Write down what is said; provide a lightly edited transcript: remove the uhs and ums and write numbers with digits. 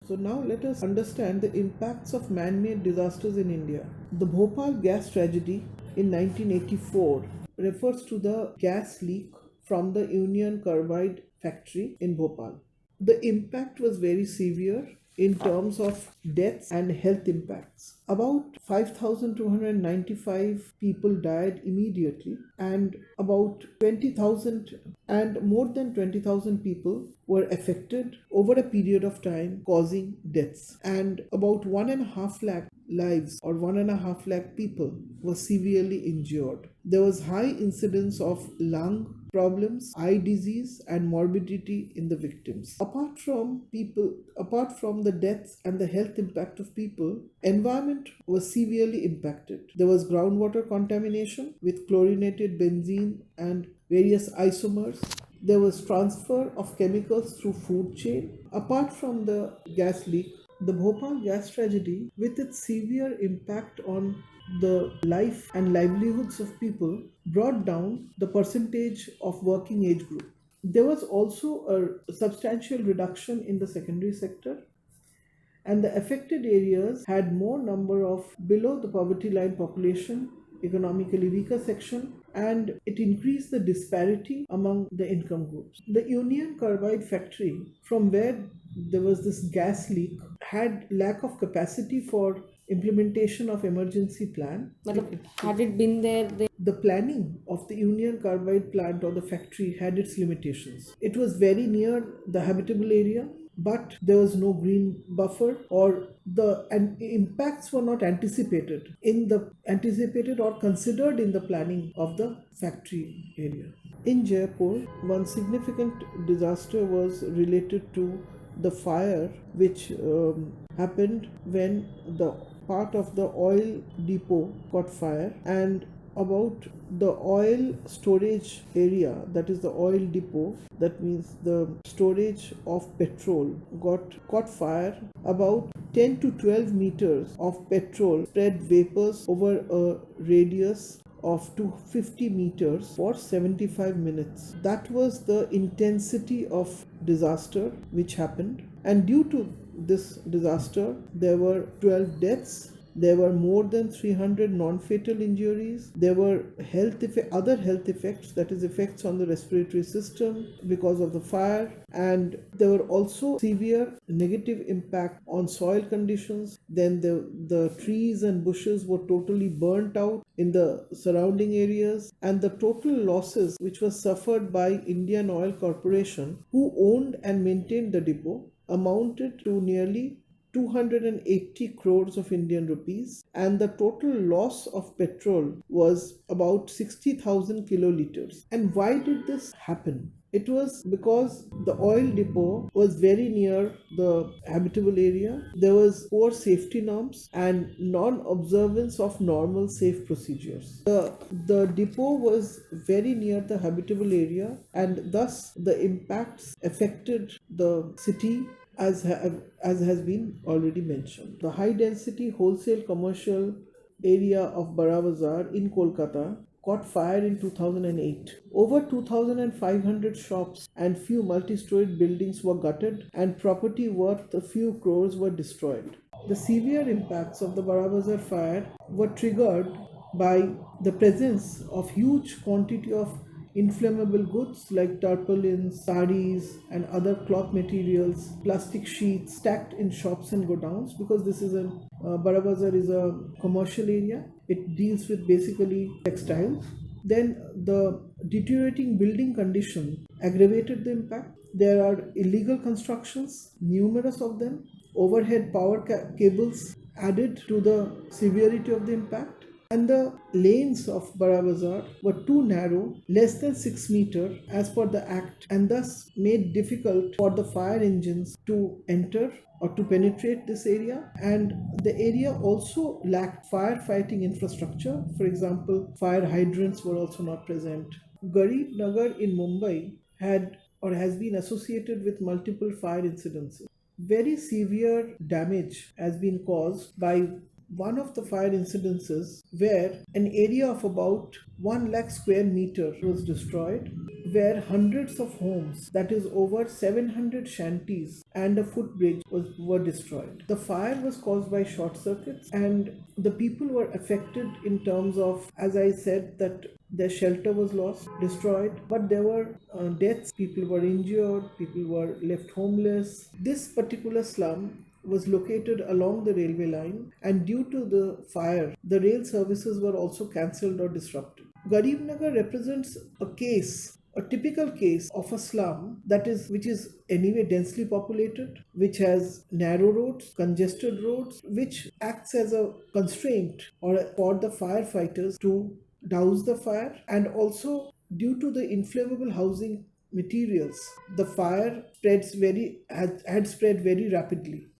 So now let us understand the impacts of man-made disasters in India. The Bhopal gas tragedy in 1984 refers to the gas leak from the Union Carbide factory in Bhopal. The impact was very severe in terms of deaths and health impacts. About 5,295 people died immediately, and about 20,000 and more than 20,000 people were affected over a period of time, causing deaths. And about 1.5 lakh lives or 1.5 lakh people were severely injured. There was high incidence of lung problems, eye disease, and morbidity in the victims. Apart from the deaths and the health impact of people, environment was severely impacted. There was groundwater contamination with chlorinated benzene and various isomers. There was transfer of chemicals through food chain. Apart from the gas leak, the Bhopal gas tragedy, with its severe impact on the life and livelihoods of people, brought down the percentage of working age group. There was also a substantial reduction in the secondary sector, and the affected areas had more number of below the poverty line population, economically weaker section, and it increased the disparity among the income groups. The Union Carbide factory, from where there was this gas leak, had lack of capacity for implementation of emergency plan. Had it been there, The planning of the Union Carbide plant or the factory had its limitations. It was very near the habitable area, but there was no green buffer, or the impacts were not anticipated or considered in the planning of the factory area. In Jaipur, one significant disaster was related to the fire which happened when the part of the oil depot caught fire, and about the oil storage area, that is the oil depot, that means the storage of petrol, got caught fire. About 10 to 12 meters of petrol spread vapors over a radius of 250 meters for 75 minutes. That was the intensity of disaster which happened, and due to this disaster there were 12 deaths. There were more than 300 non-fatal injuries. There were other health effects, that is effects on the respiratory system because of the fire, and there were also severe negative impact on soil conditions. Then the trees and bushes were totally burnt out in the surrounding areas, and the total losses which was suffered by Indian Oil Corporation, who owned and maintained the depot, amounted to nearly 280 crores of Indian rupees, and the total loss of petrol was about 60,000 kiloliters. And why did this happen? It was because the oil depot was very near the habitable area. There was poor safety norms and non-observance of normal safe procedures. The depot was very near the habitable area, and thus the impacts affected the city as has been already mentioned. The high density wholesale commercial area of Bara Bazaar in Kolkata caught fire in 2008. Over 2,500 shops and few multi-storied buildings were gutted, and property worth a few crores were destroyed. The severe impacts of the Bara Bazaar fire were triggered by the presence of huge quantity of inflammable goods like tarpaulins, saris, and other cloth materials, plastic sheets stacked in shops and godowns, because this is Bara Bazaar is a commercial area. It deals with basically textiles. Then the deteriorating building condition aggravated the impact. There are illegal constructions, numerous of them. Overhead power cables added to the severity of the impact. And the lanes of Bara Bazaar were too narrow, less than 6 meters as per the act, and thus made difficult for the fire engines to enter or to penetrate this area. And the area also lacked firefighting infrastructure. For example, fire hydrants were also not present. Garib Nagar in Mumbai had or has been associated with multiple fire incidents. Very severe damage has been caused by one of the fire incidences where an area of about 1 lakh square meter was destroyed, where hundreds of homes, that is over 700 shanties and a footbridge were destroyed. The fire was caused by short circuits, and the people were affected in terms of, as I said, that their shelter was lost, destroyed, but there were deaths, people were injured, people were left homeless. This particular slum was located along the railway line, and due to the fire, the rail services were also cancelled or disrupted. Garibnagar represents a typical case of a slum that is which is anyway densely populated, which has narrow roads, congested roads, which acts as a constraint or for the firefighters to douse the fire, and also due to the inflammable housing materials, the fire had spread very rapidly.